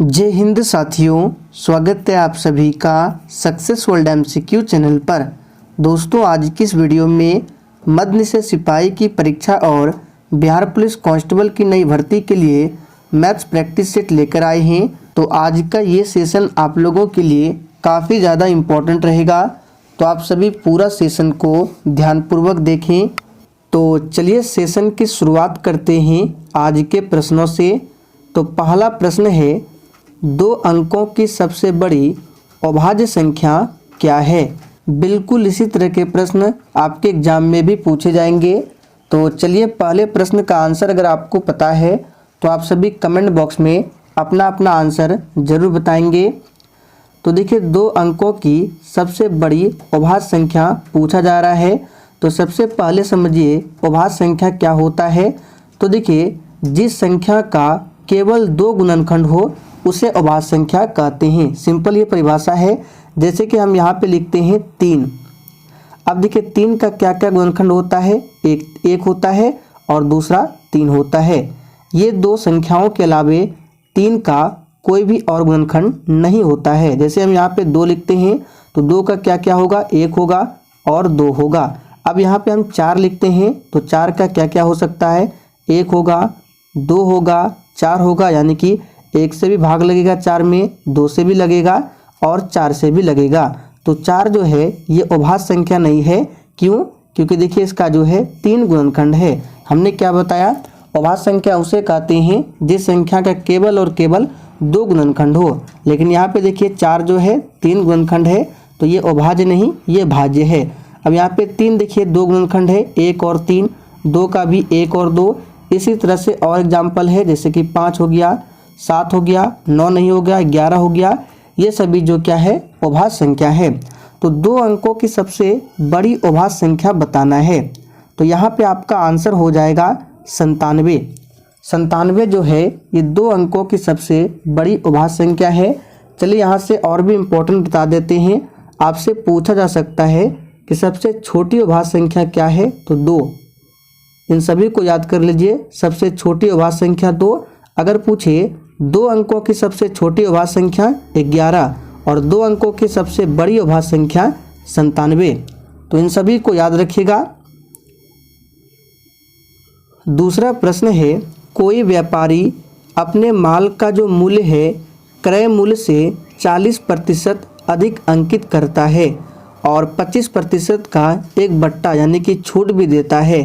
जय हिंद साथियों, स्वागत है आप सभी का सक्सेस वर्ल्ड MCQ चैनल पर। दोस्तों, आज की इस वीडियो में मध्य निषेध सिपाही की परीक्षा और बिहार पुलिस कांस्टेबल की नई भर्ती के लिए मैथ्स प्रैक्टिस सेट लेकर आए हैं। तो आज का ये सेशन आप लोगों के लिए काफ़ी ज़्यादा इम्पोर्टेंट रहेगा, तो आप सभी पूरा सेशन को ध्यानपूर्वक देखें। तो चलिए सेशन की शुरुआत करते हैं आज के प्रश्नों से। तो पहला प्रश्न है, 2 अंकों की सबसे बड़ी अभाज्य संख्या क्या है। बिल्कुल इसी तरह के प्रश्न आपके एग्जाम में भी पूछे जाएंगे। तो चलिए पहले प्रश्न का आंसर अगर आपको पता है तो आप सभी कमेंट बॉक्स में अपना अपना आंसर जरूर बताएंगे। तो देखिए, 2 अंकों की सबसे बड़ी अभाज्य संख्या पूछा जा रहा है। तो सबसे पहले समझिए अभाज्य संख्या क्या होता है। तो देखिए, जिस संख्या का केवल 2 गुणनखंड हो उसे अभाज्य संख्या कहते हैं। सिंपल ये परिभाषा है। जैसे कि हम यहाँ पे लिखते हैं 3। अब देखिए 3 का क्या क्या गुणनखंड होता है। एक होता है और दूसरा 3 होता है। ये 2 संख्याओं के अलावे 3 का कोई भी और गुणनखंड नहीं होता है। जैसे हम यहाँ पे 2 लिखते हैं तो 2 का क्या क्या होगा, 1 होगा और 2 होगा। अब यहाँ पे हम 4 लिखते हैं तो 4 का क्या क्या हो सकता है, 1 होगा, 2 होगा, 4 होगा। यानी कि 1 से भी भाग लगेगा 4 में, 2 से भी लगेगा और 4 से भी लगेगा। तो 4 जो है ये अभाज्य संख्या नहीं है। क्यों? क्योंकि देखिए इसका जो है 3 गुणनखंड है। हमने क्या बताया, अभाज्य संख्या उसे कहते हैं जिस संख्या का केवल और केवल 2 गुणनखंड हो। लेकिन यहाँ पे देखिए 4 जो है 3 गुणनखंड है, तो ये अभाज्य नहीं, ये भाज्य है। अब यहाँ पे 3 देखिए 2 गुणनखंड है, 1 और 3, 2 का भी 1 और 2। इसी तरह से और एग्जाम्पल है, जैसे कि 5 हो गया, 7 हो गया, 9 नहीं हो गया, 11 हो गया। ये सभी जो क्या है अभाज्य संख्या है। तो 2 अंकों की सबसे बड़ी अभाज्य संख्या बताना है। तो यहाँ पे आपका आंसर हो जाएगा 97। 97 जो है ये 2 अंकों की सबसे बड़ी अभाज्य संख्या है। चलिए यहाँ से और भी इम्पोर्टेंट बता देते हैं। आपसे पूछा जा सकता है कि सबसे छोटी अभाज्य संख्या क्या है, तो 2। इन सभी को याद कर लीजिए। सबसे छोटी अभाज्य संख्या 2। अगर पूछे 2 अंकों की सबसे छोटी अभाज्य संख्या 11 और 2 अंकों की सबसे बड़ी अभाज्य संख्या 97, तो इन सभी को याद रखिएगा। दूसरा प्रश्न है, कोई व्यापारी अपने माल का जो मूल्य है क्रय मूल्य से 40% अधिक अंकित करता है और 25% का एक बट्टा यानी कि छूट भी देता है,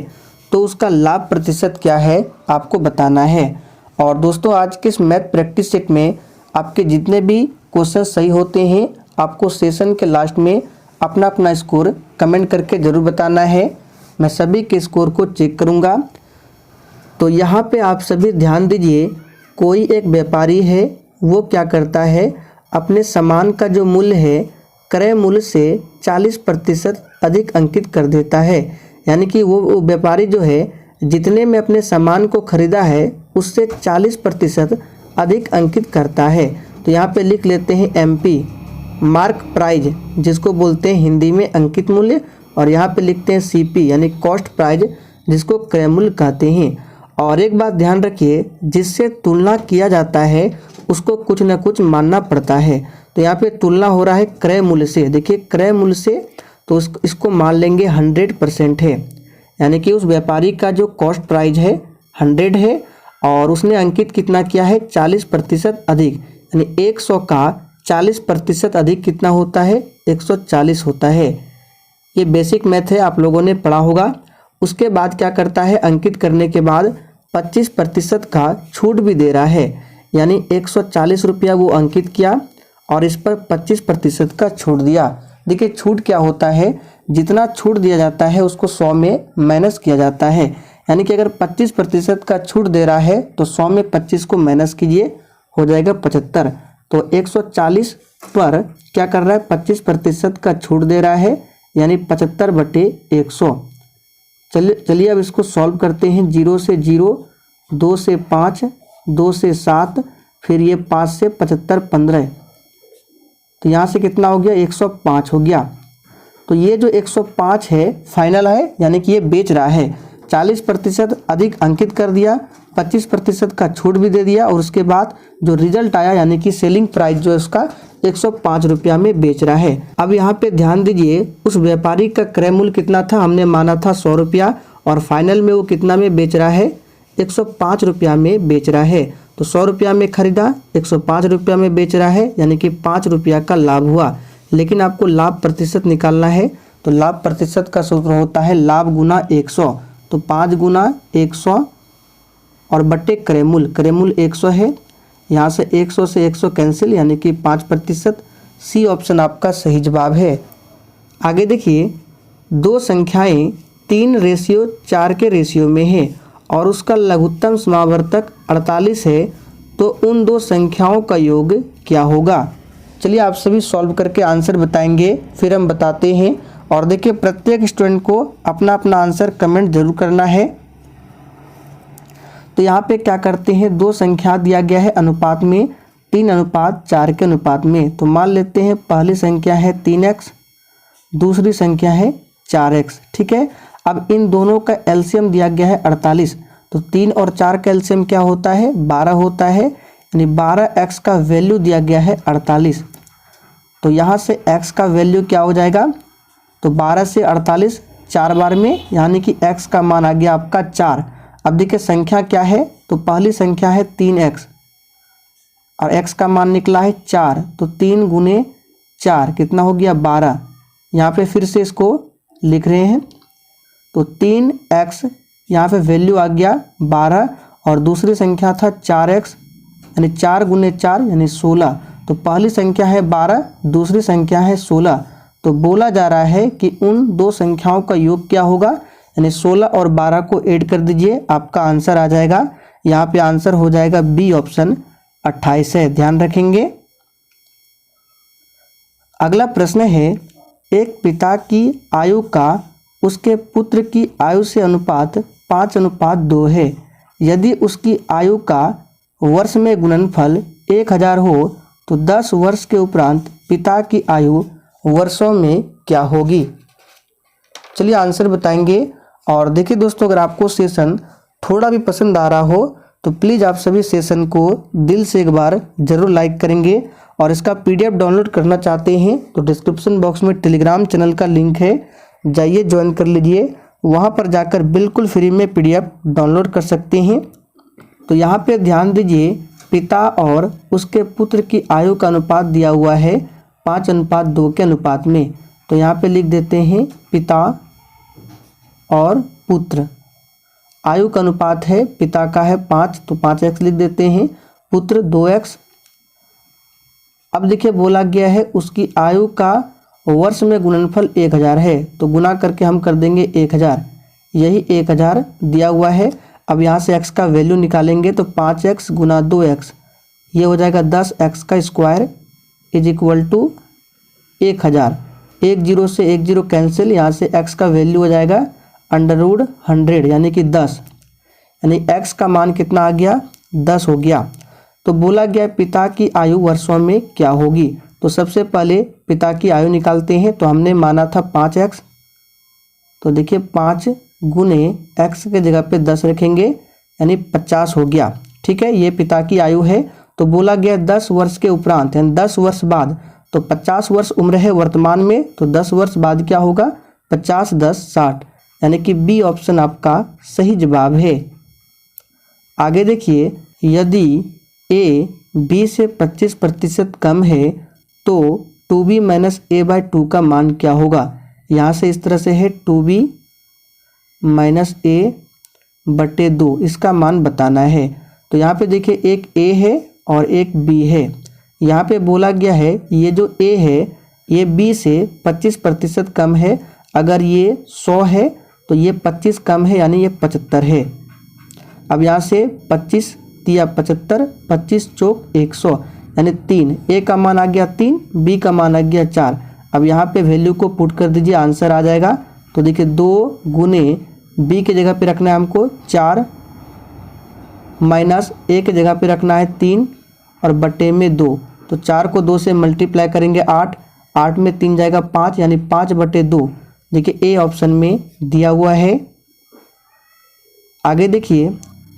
तो उसका लाभ प्रतिशत क्या है आपको बताना है। और दोस्तों, आज के इस मैथ प्रैक्टिस सेट में आपके जितने भी क्वेश्चन सही होते हैं आपको सेशन के लास्ट में अपना अपना स्कोर कमेंट करके ज़रूर बताना है। मैं सभी के स्कोर को चेक करूंगा। तो यहाँ पे आप सभी ध्यान दीजिए, कोई एक व्यापारी है, वो क्या करता है, अपने सामान का जो मूल्य है क्रय मूल्य से 40% अधिक अंकित कर देता है। यानी कि वो व्यापारी जो है जितने में अपने सामान को खरीदा है उससे 40% अधिक अंकित करता है। तो यहाँ पे लिख लेते हैं MP, मार्क प्राइज जिसको बोलते हैं हिंदी में अंकित मूल्य, और यहाँ पे लिखते हैं CP यानी कॉस्ट प्राइज जिसको क्रय मूल्य कहते हैं। और एक बात ध्यान रखिए, जिससे तुलना किया जाता है उसको कुछ ना कुछ मानना पड़ता है। तो यहाँ पे तुलना हो रहा है क्रय मूल्य से। देखिए क्रय मूल्य से, तो इसको मान लेंगे 100% है। यानी कि उस व्यापारी का जो कॉस्ट प्राइस है 100 है और उसने अंकित कितना किया है, 40% अधिक। यानी 100 का 40% अधिक कितना होता है, 140 होता है। ये बेसिक मैथ है, आप लोगों ने पढ़ा होगा। उसके बाद क्या करता है, अंकित करने के बाद 25% का छूट भी दे रहा है। यानी 140 रुपया वो अंकित किया और इस पर 25% का छूट दिया। देखिए छूट क्या होता है, जितना छूट दिया जाता है उसको 100 में माइनस किया जाता है। यानी कि अगर 25% का छूट दे रहा है तो 100 में 25 को माइनस कीजिए, हो जाएगा 75। तो 140 पर क्या कर रहा है, 25% का छूट दे रहा है, यानी 75/100। चलिए अब इसको सॉल्व करते हैं। 0 से 0, 2 से 5, 2 से 7, फिर ये 5 से 75, 15। तो यहाँ से कितना हो गया, 105 हो गया। तो ये जो 105 है फाइनल है, यानी कि ये बेच रहा है। 40% अधिक अंकित कर दिया 25% का छूट भी दे दिया और उसके बाद जो रिजल्ट आया यानी कि सेलिंग प्राइस जो है उसका 105 रुपया में बेच रहा है। अब यहाँ पे ध्यान दीजिए, उस व्यापारी का क्रय मूल्य कितना था, हमने माना था 100 रुपया और फाइनल में वो कितना में बेच रहा है, 105 रुपया में बेच रहा है। तो 100 रुपया में खरीदा, 105 रुपया में बेच रहा है, यानी कि 5 रुपया का लाभ हुआ। लेकिन आपको लाभ प्रतिशत निकालना है, तो लाभ प्रतिशत का सूत्र होता है लाभ गुना 100। तो 5 गुना 100 और बट्टे क्रय मूल्य 100 है, यहाँ से 100 से 100 कैंसिल, यानी कि 5%। सी ऑप्शन आपका सही जवाब है। आगे देखिए, दो संख्याएं 3:4 के रेशियो में है और उसका लघुत्तम समावर्तक 48 है, तो उन दो संख्याओं का योग क्या होगा। चलिए आप सभी सॉल्व करके आंसर बताएंगे, फिर हम बताते हैं। और देखिए, प्रत्येक स्टूडेंट को अपना अपना आंसर कमेंट जरूर करना है। तो यहाँ पे क्या करते हैं, दो संख्या दिया गया है अनुपात में 3:4 के अनुपात में। तो मान लेते हैं पहली संख्या है 3x, दूसरी संख्या है 4x। ठीक है, अब इन दोनों का एलसीएम दिया गया है 48। तो 3 और 4 का एलसीएम क्या होता है, 12 होता है, यानी 12x का वैल्यू दिया गया है 48। तो यहाँ से x का वैल्यू क्या हो जाएगा, तो 12 से 48 4 बार में, यानी कि x का मान आ गया आपका 4। अब देखिए संख्या क्या है, तो पहली संख्या है 3x और x का मान निकला है 4। तो 3 गुने 4 कितना हो गया, 12। यहाँ पे फिर से इसको लिख रहे हैं, तो 3x यहाँ पे वैल्यू आ गया 12 और दूसरी संख्या था 4x, यानी 4 गुने 4 यानी 16। तो पहली संख्या है 12, दूसरी संख्या है 16। तो बोला जा रहा है कि उन दो संख्याओं का योग क्या होगा, यानी 16 और 12 को ऐड कर दीजिए, आपका आंसर आ जाएगा। यहाँ पे आंसर हो जाएगा बी ऑप्शन 28 है, ध्यान रखेंगे। अगला प्रश्न है, एक पिता की आयु का उसके पुत्र की आयु से अनुपात 5:2 है। यदि उसकी आयु का वर्ष में गुणनफल 1000 हो तो 10 वर्ष के उपरांत पिता की आयु वर्षों में क्या होगी। चलिए आंसर बताएंगे। और देखिए दोस्तों, अगर आपको सेशन थोड़ा भी पसंद आ रहा हो तो प्लीज़ आप सभी सेशन को दिल से एक बार ज़रूर लाइक करेंगे। और इसका पीडीएफ डाउनलोड करना चाहते हैं तो डिस्क्रिप्शन बॉक्स में टेलीग्राम चैनल का लिंक है, जाइए ज्वाइन कर लीजिए। वहाँ पर जाकर बिल्कुल फ्री में पीडीएफ डाउनलोड कर सकते हैं। तो यहाँ पे ध्यान दीजिए, पिता और उसके पुत्र की आयु का अनुपात दिया हुआ है 5:2 के अनुपात में। तो यहाँ पे लिख देते हैं पिता और पुत्र, आयु का अनुपात है, पिता का है 5 तो 5x लिख देते हैं, पुत्र 2x। अब देखिए बोला गया है उसकी आयु का वर्ष में गुणनफल 1000 है, तो गुना करके हम कर देंगे 1000, यही 1000 दिया हुआ है। अब यहाँ से x का वैल्यू निकालेंगे तो 5x गुना 2x, ये हो जाएगा 10x का स्क्वायर इज इक्वल टू 1000। 10 से 10 कैंसिल, यहाँ से x का वैल्यू हो जाएगा √100 यानी कि 10, यानी x का मान कितना आ गया, 10 हो गया। तो बोला गया पिता की आयु वर्षों में क्या होगी। तो सबसे पहले पिता की आयु निकालते हैं। तो हमने माना था 5x, तो देखिए 5 गुने x के जगह पे 10 रखेंगे, यानी 50 हो गया। ठीक है, ये पिता की आयु है। तो बोला गया 10 वर्ष के उपरांत यानी 10 वर्ष बाद, तो 50 वर्ष उम्र है वर्तमान में, तो 10 वर्ष बाद क्या होगा, 50 10 60, यानी कि बी ऑप्शन आपका सही जवाब है। आगे देखिए, यदि a b से 25% कम है तो 2b - a/2 का मान क्या होगा। यहाँ से इस तरह से है 2b - a/2, इसका मान बताना है। तो यहाँ पे देखिए एक a है और एक b है। यहाँ पे बोला गया है ये जो a है ये b से 25% कम है। अगर ये 100 है तो ये 25 कम है, यानी ये 75 है। अब यहाँ से 25 तिया 75, 25 चौक 100, यानी 3, a का मान आ गया 3, b का मान आ गया 4। अब यहाँ पे वैल्यू को पुट कर दीजिए, आंसर आ जाएगा। तो देखिए 2 गुने b के जगह पे रखना है हमको 4, माइनस a के जगह पे रखना है 3 और बटे में 2। तो 4 को 2 से मल्टीप्लाई करेंगे 8, 8 में 3 जाएगा 5, यानी 5/2। देखिए ए ऑप्शन में दिया हुआ है। आगे देखिए,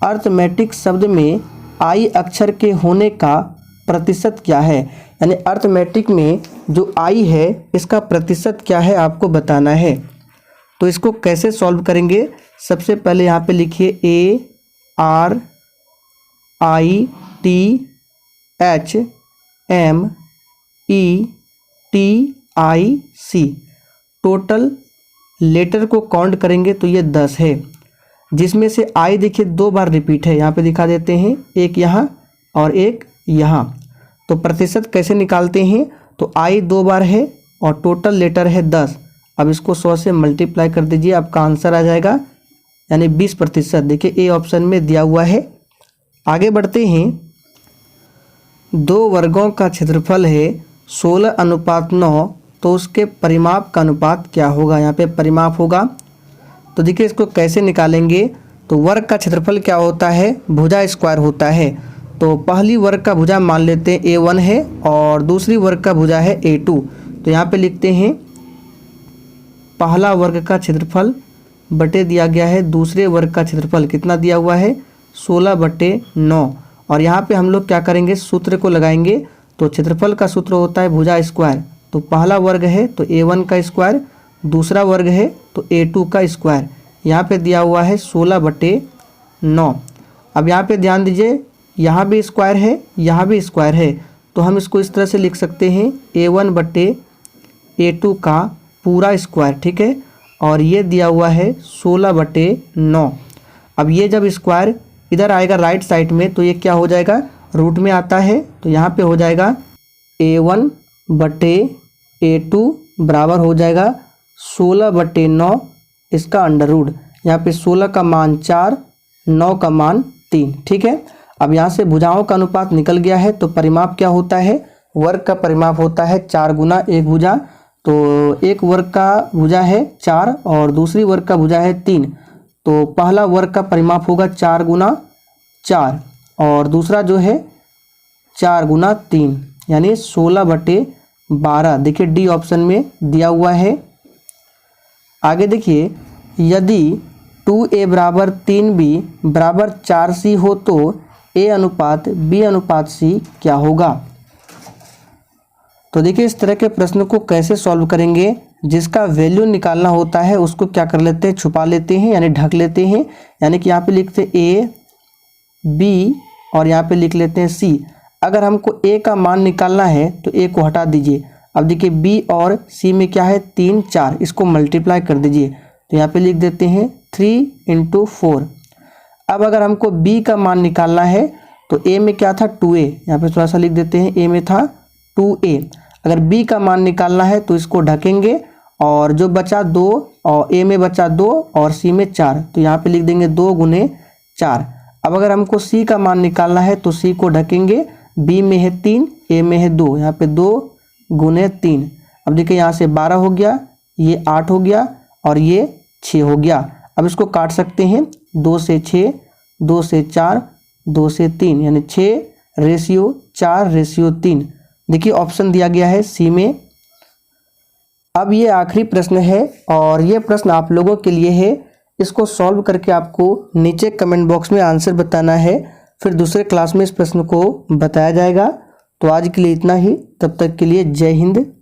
अर्थमेटिक शब्द में आई अक्षर के होने का प्रतिशत क्या है। यानी अर्थमेटिक में जो आई है इसका प्रतिशत क्या है आपको बताना है। तो इसको कैसे सॉल्व करेंगे, सबसे पहले यहाँ पे लिखिए ARITHMETIC। टोटल लेटर को काउंट करेंगे तो ये 10 है, जिसमें से आई देखिए 2 बार रिपीट है, यहाँ पे दिखा देते हैं, एक यहाँ और एक यहाँ। तो प्रतिशत कैसे निकालते हैं, तो आई 2 बार है और टोटल लेटर है 10। अब इसको 100 से मल्टीप्लाई कर दीजिए, आपका आंसर आ जाएगा, यानी 20%। देखिए ए ऑप्शन में दिया हुआ है। आगे बढ़ते हैं। 2 वर्गों का क्षेत्रफल है 16:9, तो उसके परिमाप का अनुपात क्या होगा। यहाँ पे परिमाप होगा, तो देखिए इसको कैसे निकालेंगे। तो वर्ग का क्षेत्रफल क्या होता है, भुजा स्क्वायर होता है। तो पहली वर्ग का भुजा मान लेते हैं A1 है और दूसरी वर्ग का भुजा है A2। तो यहाँ पे लिखते हैं पहला वर्ग का क्षेत्रफल बटे दिया गया है दूसरे वर्ग का क्षेत्रफल, कितना दिया हुआ है 16/9। और यहाँ पे हम लोग क्या करेंगे, सूत्र को लगाएंगे। तो क्षेत्रफल का सूत्र होता है भुजा स्क्वायर। तो पहला वर्ग है तो A1 का स्क्वायर, दूसरा वर्ग है तो A2 का स्क्वायर। यहाँ पे दिया हुआ है 16/9। अब यहाँ पे ध्यान दीजिए, यहाँ भी स्क्वायर है, यहाँ भी स्क्वायर है, तो हम इसको इस तरह से लिख सकते हैं A1/A2 का पूरा स्क्वायर, ठीक है। और ये दिया हुआ है 16/9। अब ये जब स्क्वायर इधर आएगा राइट साइड में तो ये क्या हो जाएगा, रूट में आता है। तो यहाँ पे हो जाएगा A1/A2 बराबर हो जाएगा 16/9 इसका अंडर रूट। यहाँ पे 16 का मान 4, 9 का मान 3, ठीक है। अब यहाँ से भुजाओं का अनुपात निकल गया है। तो परिमाप क्या होता है, वर्ग का परिमाप होता है 4 गुना 1 भुजा। तो एक वर्ग का भुजा है 4 और दूसरी वर्ग का भुजा है 3। तो पहला वर्ग का परिमाप होगा 4 गुना 4 और दूसरा जो है 4 गुना 3, यानी 16/12। देखिए डी ऑप्शन में दिया हुआ है। आगे देखिए, यदि 2A बराबर 3B बराबर 4C हो तो A अनुपात B अनुपात C क्या होगा। तो देखिए इस तरह के प्रश्न को कैसे सॉल्व करेंगे, जिसका वैल्यू निकालना होता है उसको क्या कर लेते हैं, छुपा लेते हैं, यानी ढक लेते हैं। यानी कि यहाँ पे लिखते हैं A B और यहाँ पे लिख लेते हैं C। अगर हमको A का मान निकालना है तो A को हटा दीजिए। अब देखिए B और C में क्या है 3, 4, इसको मल्टीप्लाई कर दीजिए। तो यहाँ पे लिख देते हैं 3 × 4। अब अगर हमको B का मान निकालना है तो A में क्या था 2A, यहाँ पे थोड़ा सा लिख देते हैं, A में था 2A। अगर B का मान निकालना है तो इसको ढकेंगे और जो बचा 2 और A में बचा 2 और C में 4, तो यहाँ पे लिख देंगे 2 × 4। अब अगर हमको C का मान निकालना है तो C को ढकेंगे, B में है 3, A में है 2, यहाँ पे 2 × 3। अब देखिए यहाँ से 12 हो गया, ये 8 हो गया और ये 6 हो गया। अब इसको काट सकते हैं, 2 से 6, 2 से 4, 2 से 3, यानी 6:4:3। देखिए ऑप्शन दिया गया है सी में। अब ये आखिरी प्रश्न है और ये प्रश्न आप लोगों के लिए है। इसको सॉल्व करके आपको नीचे कमेंट बॉक्स में आंसर बताना है, फिर दूसरे क्लास में इस प्रश्न को बताया जाएगा। तो आज के लिए इतना ही, तब तक के लिए जय हिंद।